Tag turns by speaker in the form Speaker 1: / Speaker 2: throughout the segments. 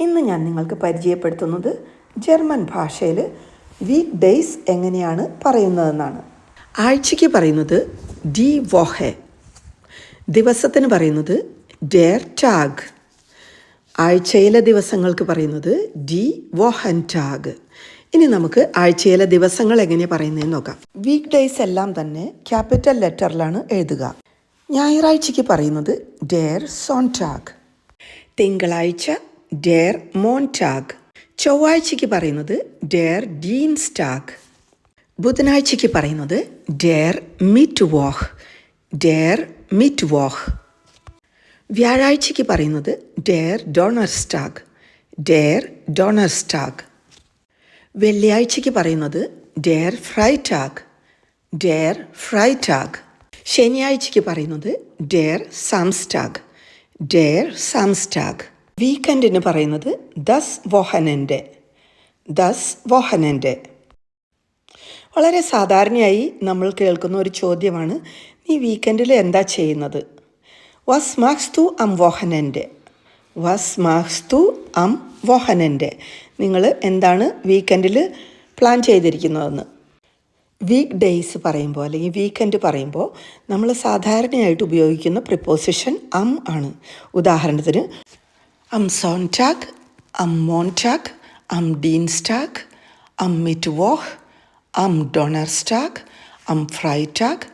Speaker 1: ഇന്ന് ഞാൻ നിങ്ങൾക്ക് പരിചയപ്പെടുത്തുന്നത് ജർമ്മൻ ഭാഷയിൽ വീക്ക് ഡേയ്സ് എങ്ങനെയാണ് പറയുന്നതെന്നാണ്. ആഴ്ചയ്ക്ക് പറയുന്നത് ഡി വോഹെ, ദിവസത്തിന് പറയുന്നത് ഡെർ ടാഗ്, ആഴ്ചയിലെ ദിവസങ്ങൾക്ക് പറയുന്നത് ഡി വോഹൻ ടാഗ്. ഇനി നമുക്ക് ആഴ്ചയിലെ ദിവസങ്ങൾ എങ്ങനെയാണ് പറയുന്നതെന്ന് നോക്കാം. വീക്ക് ഡേയ്സ് എല്ലാം തന്നെ ക്യാപിറ്റൽ ലെറ്ററിലാണ് എഴുതുക. ഞായറാഴ്ചയ്ക്ക് പറയുന്നത് ഡെർ സോൺടാഗ്, തിങ്കളാഴ്ച ഡെർ മോൺടാഗ്, ചൊവ്വാഴ്ചയ്ക്ക് പറയുന്നത് ഡെർ ഡീൻസ്ടാഗ്, ബുധനാഴ്ചയ്ക്ക് പറയുന്നത് ഡെർ മിറ്റ്വോഹ്, ഡെർ മിറ്റ്വോഹ്, വ്യാഴാഴ്ചയ്ക്ക് പറയുന്നത് ഡെർ ഡോണർസ്ടാഗ്, ഡെർ ഡോണർസ്ടാഗ്, വെള്ളിയാഴ്ചയ്ക്ക് പറയുന്നത് ഡെർ ഫ്രൈടാഗ്, ഡെർ ഫ്രൈടാഗ്, ശനിയാഴ്ചയ്ക്ക് പറയുന്നത് ഡെർ സാംസ്ടാഗ്, ഡെർ സാംസ്ടാഗ്, വീക്കെൻഡിന് പറയുന്നത് ദസ് വോഹനൻ്റെ, ദസ് വോഹനൻ്റെ. വളരെ സാധാരണയായി നമ്മൾ കേൾക്കുന്ന ഒരു ചോദ്യമാണ്, നീ വീക്കെൻഡിൽ എന്താ ചെയ്യുന്നത്? വസ് മാക്സ് തു അം വോഹനൻ്റെ, വസ് മാക്സ് തു അം വോഹനൻ്റെ, നിങ്ങൾ എന്താണ് വീക്കെൻഡിൽ പ്ലാൻ ചെയ്തിരിക്കുന്നതെന്ന്. വീക്ക് ഡേയ്സ് പറയുമ്പോൾ അല്ലെങ്കിൽ വീക്കെൻഡ് പറയുമ്പോൾ നമ്മൾ സാധാരണയായിട്ട് ഉപയോഗിക്കുന്ന പ്രിപ്പോസിഷൻ അം ആണ്. ഉദാഹരണത്തിന് അം സോൺടാഗ്, അം മോൺടാഗ്, അം ഡീൻസ്ടാഗ്, അം മിറ്റ്വോഹ്, അം ഡോണർസ്ടാഗ്, അം ഫ്രൈടാഗ്,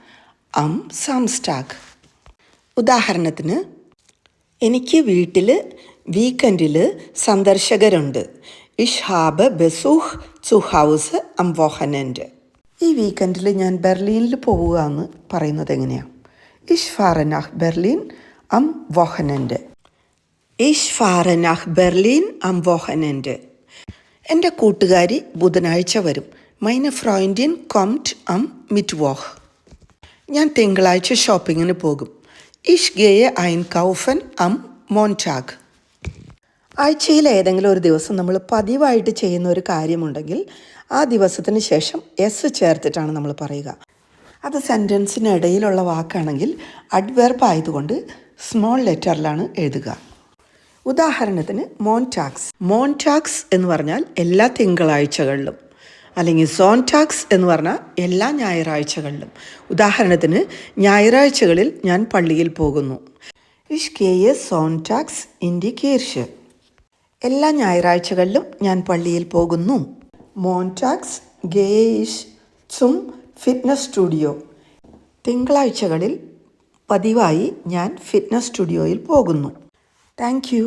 Speaker 1: അം സാംസ്ടാഗ്. ഉദാഹരണത്തിന്, എനിക്ക് വീട്ടിൽ വീക്കെൻഡിൽ സന്ദർശകരുണ്ട്. ഇഷ് ഹാബ് ബെസൂഹ് zu Hause am Wochenende. ഈ വീക്കെൻഡിൽ ഞാൻ ബെർലിനിൽ പോവുക എന്ന് പറയുന്നത് എങ്ങനെയാണ്? ഇഷ് ഫാറെ നാഹ് ബെർലിൻ am Wochenende. ഇഷ് ഫാറെ നാഹ് ബെർലിൻ am Wochenende. എൻ്റെ കൂട്ടുകാരി ബുധനാഴ്ച വരും. meine Freundin kommt am Mittwoch. ഞാൻ തിങ്കളാഴ്ച ഷോപ്പിങ്ങിന് പോകും. ഇഷ് gehe einkaufen am Montag. ആഴ്ചയിൽ ഏതെങ്കിലും ഒരു ദിവസം നമ്മൾ പതിവായിട്ട് ചെയ്യുന്ന ഒരു കാര്യമുണ്ടെങ്കിൽ ആ ദിവസത്തിന് ശേഷം എസ് ചേർത്തിട്ടാണ് നമ്മൾ പറയുക. അത് സെൻറ്റൻസിനിടയിലുള്ള വാക്കാണെങ്കിൽ അഡ്വെർബ് ആയതുകൊണ്ട് സ്മോൾ ലെറ്ററിലാണ് എഴുതുക. ഉദാഹരണത്തിന് മോൺടാക്സ്, മോൺടാക്സ് എന്ന് പറഞ്ഞാൽ എല്ലാ തിങ്കളാഴ്ചകളിലും, അല്ലെങ്കിൽ സോൺടാക്സ് എന്ന് പറഞ്ഞാൽ എല്ലാ ഞായറാഴ്ചകളിലും. ഉദാഹരണത്തിന്, ഞായറാഴ്ചകളിൽ ഞാൻ പള്ളിയിൽ പോകുന്നു. ഇഷ് gehe sonntags in die Kirche. എല്ലാ ഞായറാഴ്ചകളിലും ഞാൻ പള്ളിയിൽ പോകുന്നു. മോൺടാക്സ് gehe ich zum Fitnessstudio. തിങ്കളാഴ്ചകളിൽ പതിവായി ഞാൻ ഫിറ്റ്നസ് സ്റ്റുഡിയോയിൽ പോകുന്നു. Thank you.